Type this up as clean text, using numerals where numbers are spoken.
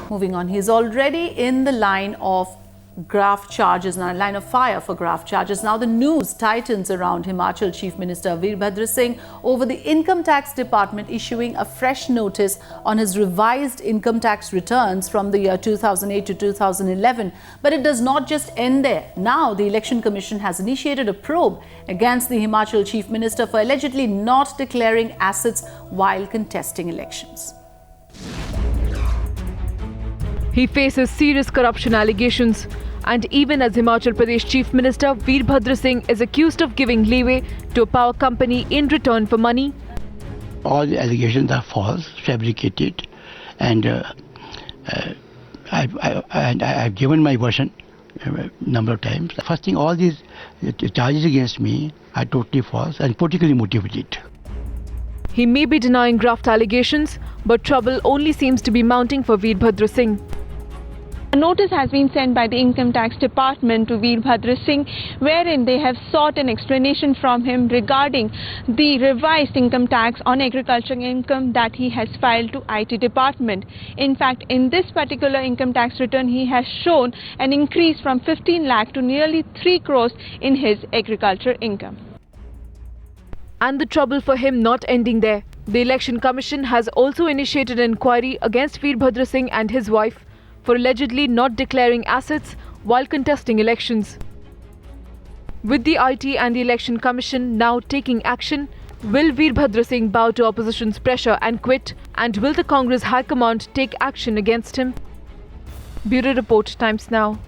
Moving on, he is already in the line of graft charges, now a line of fire for graft charges. Now the news tightens around Himachal Chief Minister Veerbhadra Singh over the Income Tax Department issuing a fresh notice on his revised income tax returns from the year 2008 to 2011. But it does not just end there. Now the Election Commission has initiated a probe against the Himachal Chief Minister for allegedly not declaring assets while contesting elections. He faces serious corruption allegations, and even as Himachal Pradesh Chief Minister, Veerbhadra Singh is accused of giving leeway to a power company in return for money. All the allegations are false, fabricated, and I've given my version a number of times. First thing, all these charges against me are totally false and politically motivated. He may be denying graft allegations, but trouble only seems to be mounting for Veerbhadra Singh. A notice has been sent by the Income Tax Department to Veerbhadra Singh, wherein they have sought an explanation from him regarding the revised income tax on agricultural income that he has filed to IT Department. In fact, in this particular income tax return, he has shown an increase from 15 lakh to nearly 3 crores in his agriculture income. And the trouble for him not ending there. The Election Commission has also initiated an inquiry against Veerbhadra Singh and his wife for allegedly not declaring assets while contesting elections. With the IT and the Election Commission now taking action, will Veerbhadra Singh bow to opposition's pressure and quit? And will the Congress High Command take action against him? Bureau Report, Times Now.